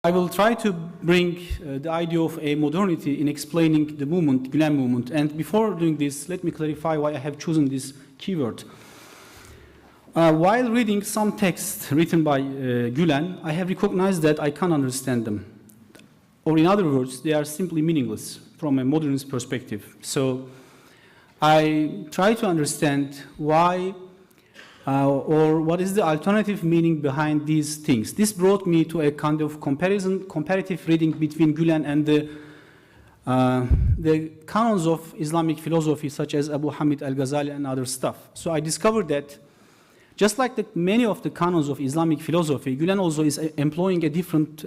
I will try to bring the idea of a modernity in explaining the movement, Gulen movement. And before doing this, let me clarify why I have chosen this keyword. While reading some texts written by Gulen, I have recognized that I can't understand them. Or in other words, they are simply meaningless from a modernist perspective. So I try to understand why or what is the alternative meaning behind these things. This brought me to a kind of comparative reading between Gulen and the canons of Islamic philosophy, such as Abu Hamid al-Ghazali and other stuff. So I discovered that just like many of the canons of Islamic philosophy, Gulen also is employing a different,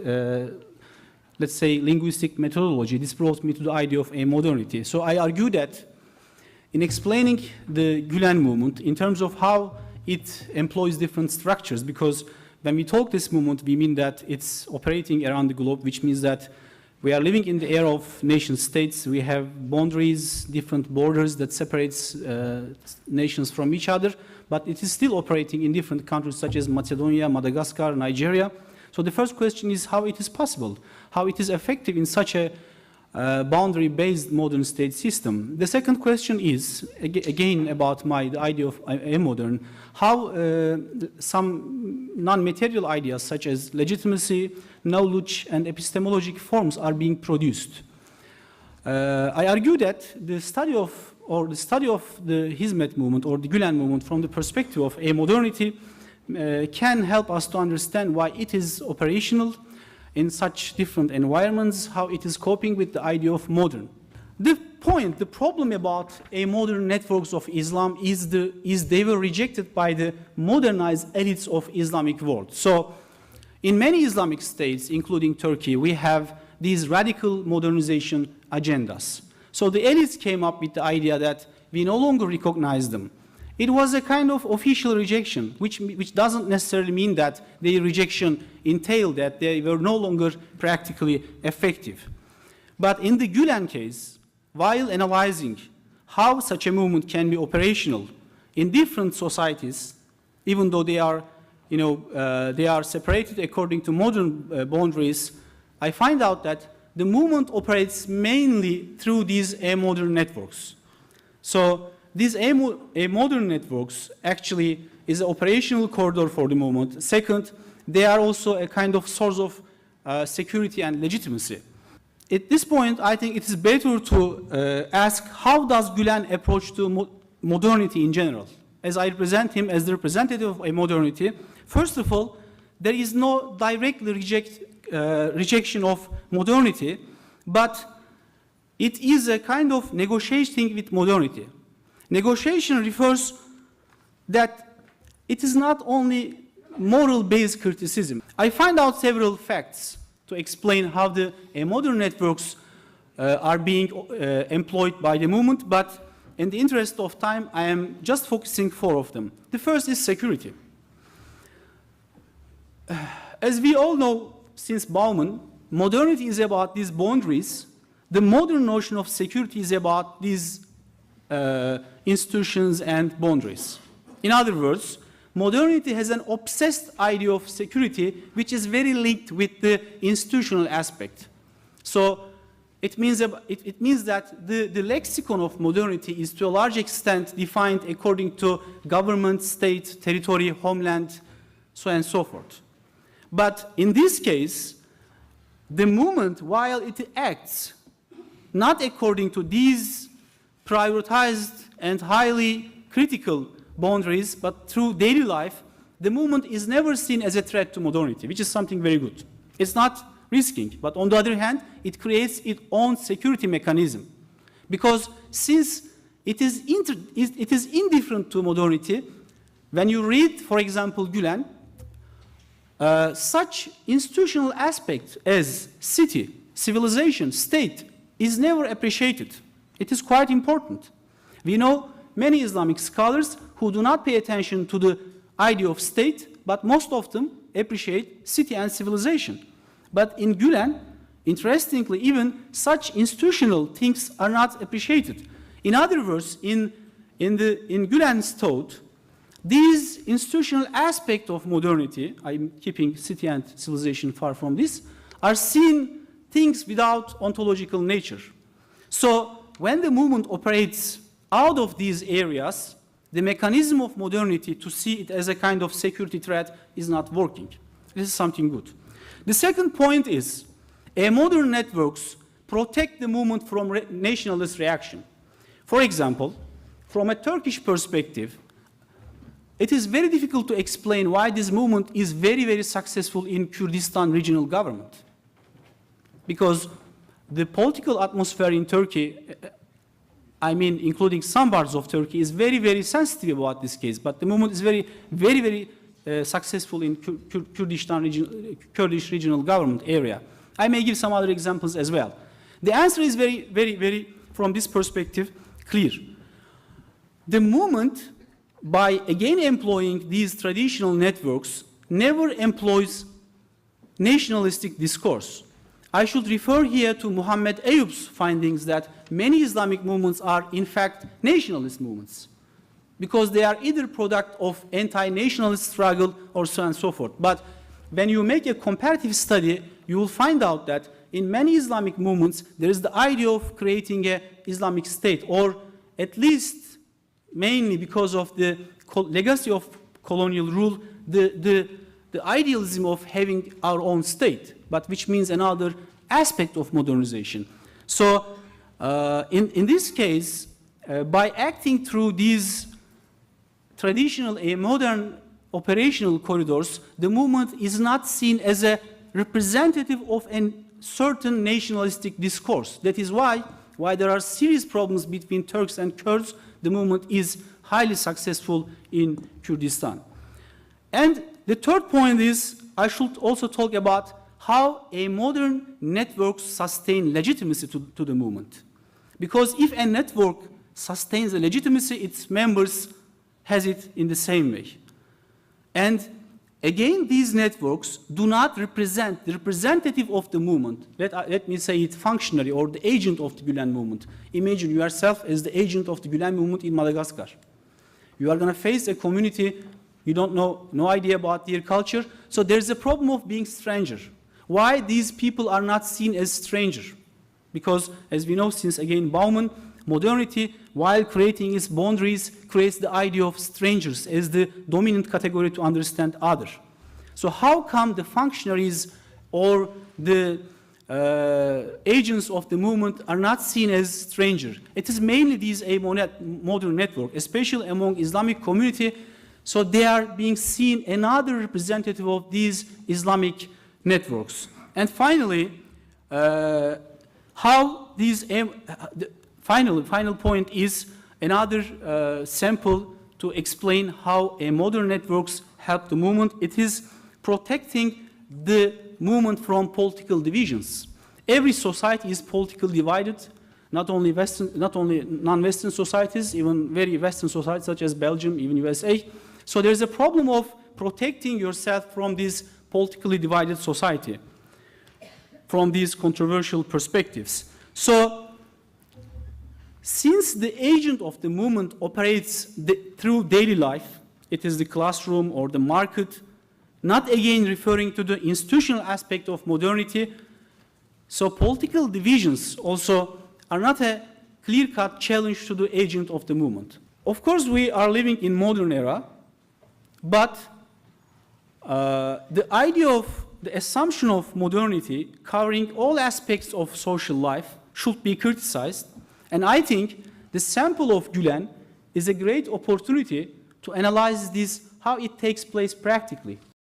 let's say, linguistic methodology. This brought me to the idea of a modernity. So I argue that in explaining the Gulen movement in terms of how it employs different structures, because when we talk this movement, we mean that it's operating around the globe, which means that we are living in the era of nation states. We have boundaries, different borders that separates nations from each other, but it is still operating in different countries such as Macedonia, Madagascar, Nigeria. So the first question is how it is possible, how it is effective in such a boundary-based modern state system. The second question is, again, about the idea of a modern, how some non-material ideas such as legitimacy, knowledge, and epistemologic forms are being produced. I argue that the study of the Hizmet movement or the Gulen movement from the perspective of a modernity can help us to understand why it is operational in such different environments, how it is coping with the idea of modern. The problem about a modern networks of Islam is they were rejected by the modernized elites of Islamic world. So in many Islamic states, including Turkey, we have these radical modernization agendas. So the elites came up with the idea that we no longer recognize them. It was a kind of official rejection, which doesn't necessarily mean that their rejection entailed that they were no longer practically effective. But in the Gulen case, while analyzing how such a movement can be operational in different societies, even though they are, they are separated according to modern boundaries, I find out that the movement operates mainly through these amodern networks. So these modern networks actually is an operational corridor for the movement. Second, they are also a kind of source of security and legitimacy. At this point, I think it is better to ask how does Gulen approach to modernity in general? As I represent him as the representative of a modernity, first of all, there is no direct rejection of modernity, but it is a kind of negotiating with modernity. Negotiation refers that it is not only moral-based criticism. I find out several facts to explain how the modern networks are being employed by the movement, but in the interest of time, I am just focusing 4 of them. The first is security. As we all know, since Bauman, modernity is about these boundaries. The modern notion of security is about these institutions and boundaries. In other words, modernity has an obsessed idea of security which is very linked with the institutional aspect. So it means that the lexicon of modernity is to a large extent defined according to government, state, territory, homeland, so on and so forth. But in this case, the movement, while it acts not according to these prioritized and highly critical boundaries, but through daily life, the movement is never seen as a threat to modernity, which is something very good. It's not risking, but on the other hand, it creates its own security mechanism. Because since it is indifferent to modernity, when you read, for example, Gulen, such institutional aspects as city, civilization, state is never appreciated. It is quite important. We know many Islamic scholars who do not pay attention to the idea of state, but most of them appreciate city and civilization. But in Gulen, interestingly, even such institutional things are not appreciated. In other words, in Gulen's thought, these institutional aspects of modernity, I'm keeping city and civilization far from this, are seen things without ontological nature. So when the movement operates out of these areas, the mechanism of modernity to see it as a kind of security threat is not working. This is something good. The second point is, modern networks protect the movement from nationalist reaction. For example, from a Turkish perspective, it is very difficult to explain why this movement is very, very successful in Kurdistan regional government. Because the political atmosphere in Turkey, I mean, including some parts of Turkey, is very, very sensitive about this case. But the movement is very, very, very successful in Kurdish regional government area. I may give some other examples as well. The answer is very, very, very, from this perspective, clear. The movement, by again employing these traditional networks, never employs nationalistic discourse. I should refer here to Muhammad Ayoub's findings that many Islamic movements are in fact nationalist movements, because they are either product of anti-nationalist struggle or so on and so forth. But when you make a comparative study, you will find out that in many Islamic movements, there is the idea of creating an Islamic state, or at least mainly because of the legacy of colonial rule, the idealism of having our own state, but which means another aspect of modernization. So in this case, by acting through these traditional and modern operational corridors, the movement is not seen as a representative of a certain nationalistic discourse. That is why there are serious problems between Turks and Kurds, the movement is highly successful in Kurdistan. And the third point is, I should also talk about how a modern network sustains legitimacy to the movement. Because if a network sustains a legitimacy, its members has it in the same way. And again, these networks do not represent the representative of the movement. Let me say it, functionary or the agent of the Gulen movement. Imagine yourself as the agent of the Gulen movement in Madagascar. You are going to face a community, you don't know, no idea about their culture, so there's a problem of being stranger. Why these people are not seen as stranger? Because, as we know since, again, Bauman, modernity, while creating its boundaries, creates the idea of strangers as the dominant category to understand other. So how come the functionaries or the agents of the movement are not seen as strangers? It is mainly these modern network, especially among Islamic community, so they are being seen another representative of these Islamic networks. And finally, how these final point is another sample to explain how a modern networks help the movement. It is protecting the movement from political divisions. Every society is politically divided, not only non-Western societies, even very Western societies such as Belgium, even USA. So there's a problem of protecting yourself from this politically divided society, from these controversial perspectives. So since the agent of the movement operates through daily life, it is the classroom or the market, not again referring to the institutional aspect of modernity, so political divisions also are not a clear-cut challenge to the agent of the movement. Of course, we are living in modern era, but the idea of the assumption of modernity covering all aspects of social life should be criticized. And I think the sample of Gulen is a great opportunity to analyze this, how it takes place practically.